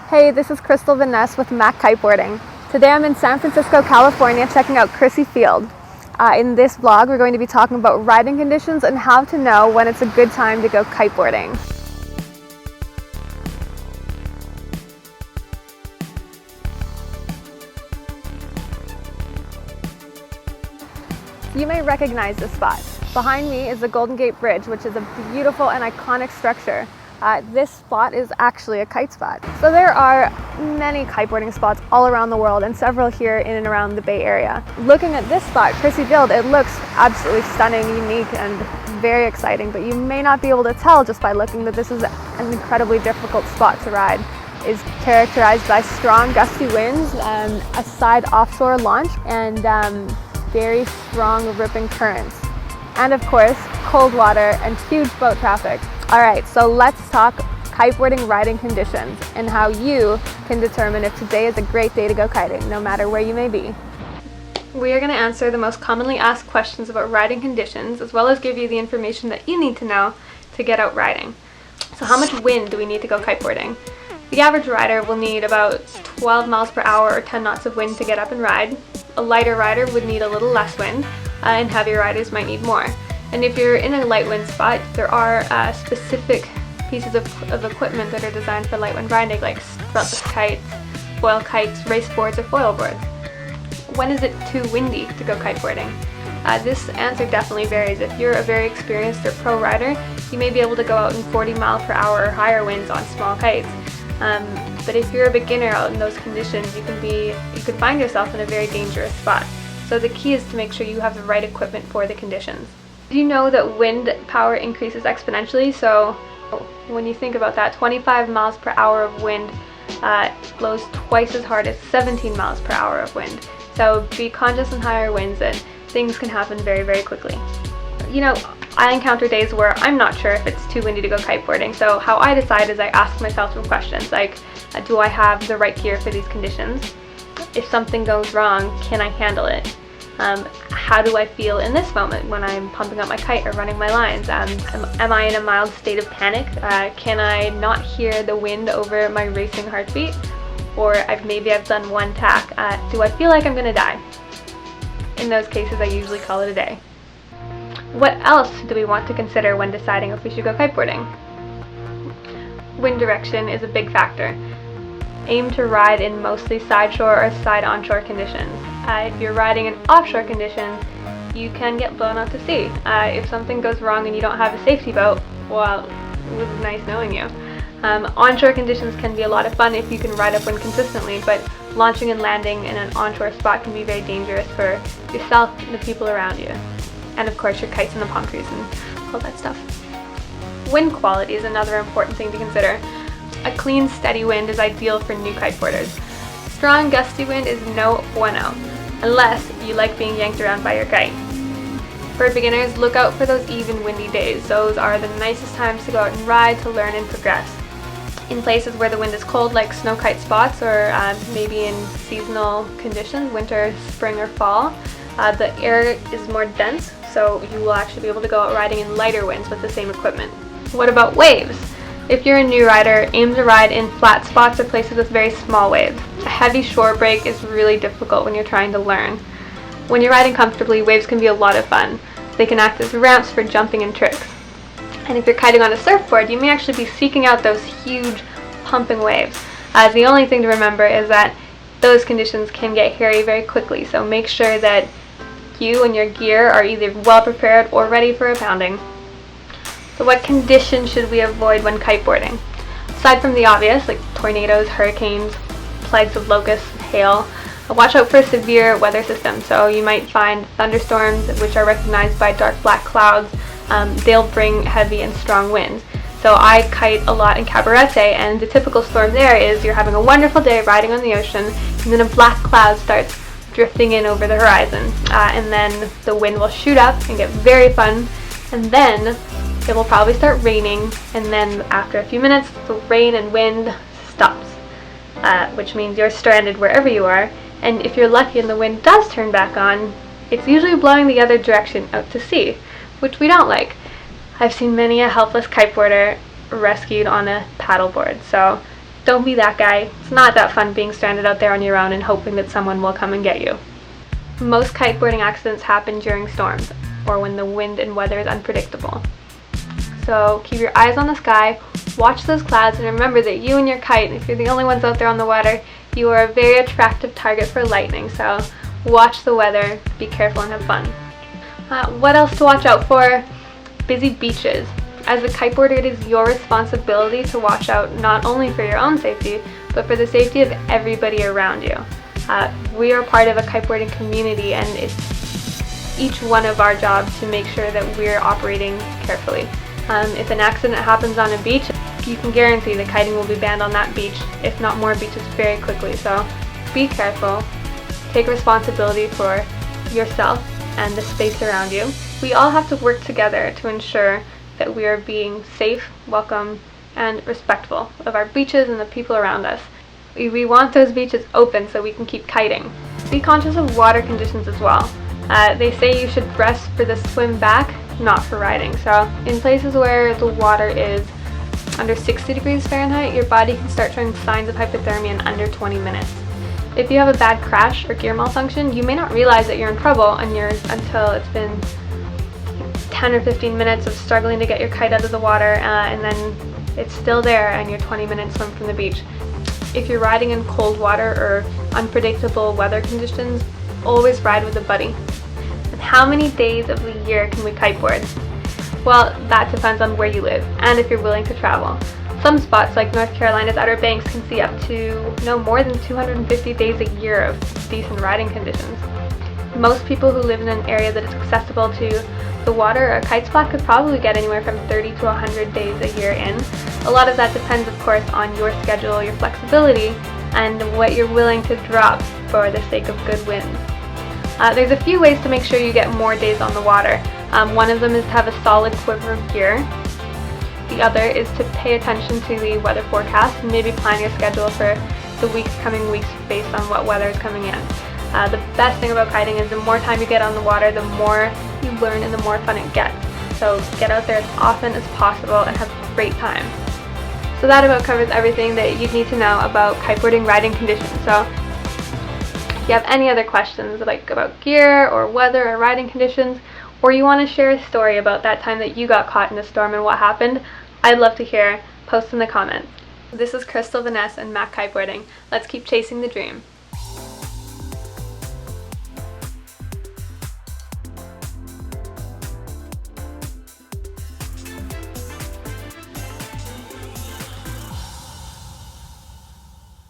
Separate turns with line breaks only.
Hey, this is Crystal Vaness with Mac Kiteboarding. Today I'm in San Francisco, California, checking out Chrissy Field. In this vlog, we're going to be talking about riding conditions and how to know when it's a good time to go kiteboarding. You may recognize this spot. Behind me is the Golden Gate Bridge, which is a beautiful and iconic structure. This spot is actually a kite spot. So there are many kiteboarding spots all around the world and several here in and around the Bay Area. Looking at this spot, Chrissy Field, it looks absolutely stunning, unique, and very exciting, but you may not be able to tell just by looking that this is an incredibly difficult spot to ride. It's characterized by strong gusty winds, a side offshore launch, and very strong ripping currents. And of course, cold water and huge boat traffic. All right, so let's talk kiteboarding riding conditions and how you can determine if today is a great day to go kiting, no matter where you may be. We are going to answer the most commonly asked questions about riding conditions, as well as give you the information that you need to know to get out riding. So how much wind do we need to go kiteboarding? The average rider will need about 12 miles per hour or 10 knots of wind to get up and ride. A lighter rider would need a little less wind, and heavier riders might need more. And if you're in a light wind spot, there are specific pieces of equipment that are designed for light wind riding, like strutless kites, foil kites, race boards, or foil boards. When is it too windy to go kiteboarding? This answer definitely varies. If you're a very experienced or pro rider, you may be able to go out in 40 miles per hour or higher winds on small kites. But if you're a beginner out in those conditions, you can find yourself in a very dangerous spot. So the key is to make sure you have the right equipment for the conditions. Do you know that wind power increases exponentially? So when you think about that, 25 miles per hour of wind blows twice as hard as 17 miles per hour of wind. So be conscious in higher winds that things can happen very, very quickly. You know, I encounter days where I'm not sure if it's too windy to go kiteboarding. So how I decide is I ask myself some questions like, do I have the right gear for these conditions? If something goes wrong, can I handle it? How do I feel in this moment when I'm pumping up my kite or running my lines? Am I in a mild state of panic? Can I not hear the wind over my racing heartbeat? Or maybe I've done one tack. Do I feel like I'm gonna die? In those cases, I usually call it a day. What else do we want to consider when deciding if we should go kiteboarding? Wind direction is a big factor. Aim to ride in mostly side shore or side onshore conditions. If you're riding in offshore conditions, you can get blown out to sea. If something goes wrong and you don't have a safety boat, well, it was nice knowing you. Onshore conditions can be a lot of fun if you can ride upwind consistently, but launching and landing in an onshore spot can be very dangerous for yourself and the people around you. And of course your kites and the palm trees and all that stuff. Wind quality is another important thing to consider. A clean, steady wind is ideal for new kiteboarders. Strong, gusty wind is no bueno, unless you like being yanked around by your kite. For beginners, look out for those even windy days. Those are the nicest times to go out and ride, to learn and progress. In places where the wind is cold, like snow kite spots, or maybe in seasonal conditions, winter, spring, or fall, the air is more dense, so you will actually be able to go out riding in lighter winds with the same equipment. What about waves? If you're a new rider, aim to ride in flat spots or places with very small waves. A heavy shore break is really difficult when you're trying to learn. When you're riding comfortably, waves can be a lot of fun. They can act as ramps for jumping and tricks. And if you're kiting on a surfboard, you may actually be seeking out those huge pumping waves. The only thing to remember is that those conditions can get hairy very quickly, so make sure that you and your gear are either well prepared or ready for a pounding. So what conditions should we avoid when kiteboarding? Aside from the obvious, like tornadoes, hurricanes, plagues of locusts, hail, watch out for severe weather systems. So you might find thunderstorms, which are recognized by dark black clouds. They'll bring heavy and strong winds. So I kite a lot in Cabarete, and the typical storm there is you're having a wonderful day riding on the ocean, and then a black cloud starts drifting in over the horizon. And then the wind will shoot up and get very fun, and then it will probably start raining, and then after a few minutes the rain and wind stops, which means you're stranded wherever you are, and if you're lucky and the wind does turn back on, it's usually blowing the other direction out to sea, which we don't like. I've seen many a helpless kiteboarder rescued on a paddleboard, so Don't be that guy. It's not that fun being stranded out there on your own and hoping that someone will come and get you. Most kiteboarding accidents happen during storms or when the wind and weather is unpredictable. So keep your eyes on the sky, watch those clouds, and remember that you and your kite, if you're the only ones out there on the water, you are a very attractive target for lightning. So watch the weather, be careful, and have fun. What else to watch out for? Busy beaches. As a kiteboarder, it is your responsibility to watch out not only for your own safety, but for the safety of everybody around you. We are part of a kiteboarding community, and it's each one of our jobs to make sure that we're operating carefully. If an accident happens on a beach, you can guarantee that kiting will be banned on that beach, if not more beaches, very quickly. So be careful, take responsibility for yourself and the space around you. We all have to work together to ensure that we are being safe, welcome, and respectful of our beaches and the people around us. We want those beaches open so we can keep kiting. Be conscious of water conditions as well. They say you should rest for the swim back, not for riding. So in places where the water is under 60 degrees Fahrenheit, your body can start showing signs of hypothermia in under 20 minutes. If you have a bad crash or gear malfunction, you may not realize that you're in trouble until it's been 10 or 15 minutes of struggling to get your kite out of the water, and then it's still there and you're 20 minutes swim from the beach. If you're riding in cold water or unpredictable weather conditions, always ride with a buddy. And how many days of the year can we kiteboard? Well, that depends on where you live and if you're willing to travel. Some spots like North Carolina's Outer Banks can see up to no more than 250 days a year of decent riding conditions. Most people who live in an area that is accessible to the water, a kite spot could probably get anywhere from 30 to 100 days a year in. A lot of that depends, of course, on your schedule, your flexibility, and what you're willing to drop for the sake of good winds. There's a few ways to make sure you get more days on the water. One of them is to have a solid quiver of gear. The other is to pay attention to the weather forecast and maybe plan your schedule for the coming weeks based on what weather is coming in. The best thing about kiting is the more time you get on the water, the more you learn and the more fun it gets. So get out there as often as possible and have a great time. So that about covers everything that you need to know about kiteboarding riding conditions. So if you have any other questions like about gear or weather or riding conditions, or you want to share a story about that time that you got caught in a storm and what happened, I'd love to hear. Post in the comments. This is Crystal, Vanessa, and Mac Kiteboarding. Let's keep chasing the dream.